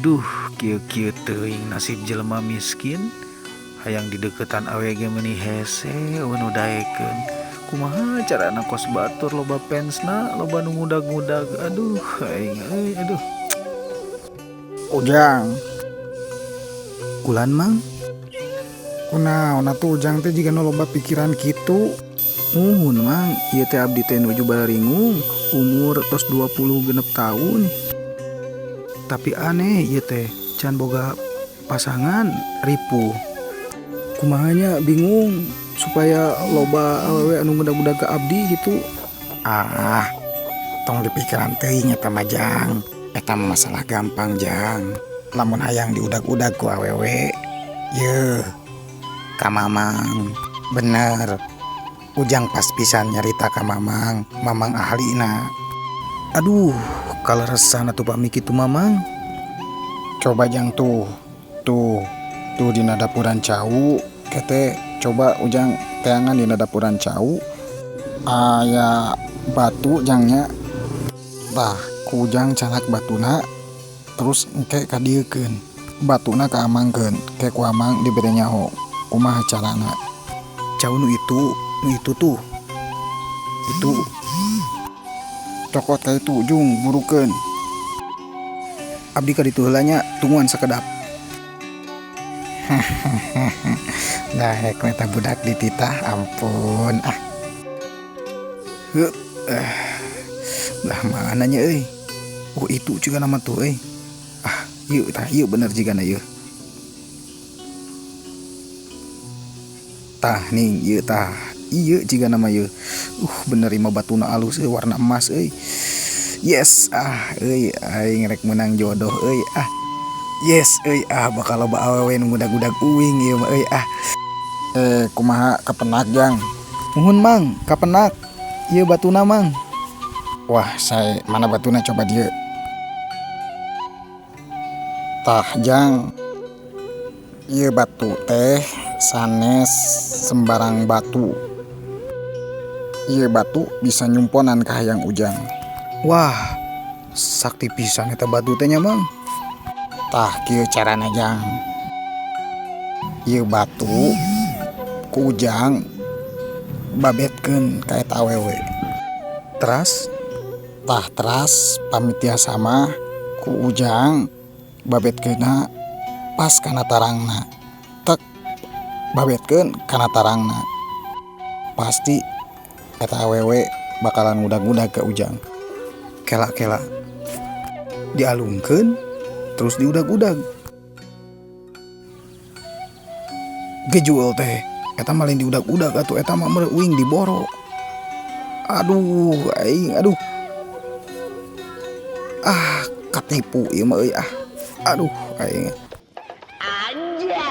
Duh, kieu-kieu teuing nasib jelema miskin hayang di deketan awege meuni hese anu daekeun. Kumaha carana kos batur loba fansna, loba nu ngudag-ngudag. Aduh, aing euy, aduh. Ujang, Kulan mang, kunaon atuh Ujang teh jiga nu loba pikiran kitu. nuhun mang, ieu teh abdi teh nuju bararingung, umur tos 26 tahun. Tapi aneh ieu teh can boga pasangan ripuh. Kumahanya bingung supaya loba awewe anu ngudag-ngudag ka abdi gitu. Ah, tong dipikiran teuing eta mah Jang. Eta mah masalah gampang Jang. Lamun hayang diudag-udag ku awewe, yeuh, ka Mamang. Bener. Ujang pas pisan nyarita ka Mamang, Mamang ahlina. Aduh, kaleresan atuh pami kitu mamang. Coba Jang tuh dina dapuran cau, kete coba Ujang teangan dina dapuran cau. Aya batu Jangnya. Tah, ku Ujang canak batuna, terus engke kadiekeun. Batuna kaamangkeun, ke ku Amang dibere nyaho. Kumaha carana? Cau nu itu tuh. Itu Cokot ka itu Jung, burukeun. abdi ka ditu heula nya tungguan sakedap. Dahek eta budak dititah, ampun. Heuh. Lah mana nya euy? Oh itu juga nama tuh euy. Ieu bener jigana ieu. Tah ning ieu tah. Ieu jiga nama ieu. Bener imah batuna alus warna emas euy. Yes, euy aing rek menang jodoh euy. Yes euy, bakal loba awewe nu ngudag-ngudag uing ieu mah euy. Kumaha kapenak Jang? Nuhun mang, kapenak. Ieu batuna mang. Wah, saya mana batuna coba dia. Tah Jang, ieu batu teh sanes sembarang batu. Ieu batu bisa nyumponan ka hayang Ujang. Wah, sakti pisan eta batu teh nya mang. Tah kieu carana Jang. Ieu batu ku Ujang babetkeun ka eta awewe. Teras Tah teras pamitia sama ku Ujang babetkeunna pas kana tarangna. Tek babetkeun kana tarangna. Pasti eta awewe bakalan ngudag-ngudag ke Ujang. kela dialungkeun terus diudag-udag. Gejual teh eta mah lain diudag-udag atuh eta mah uing diboro. Aduh aing aduh. Katipu ieu mah euy Aduh aing. Anjay.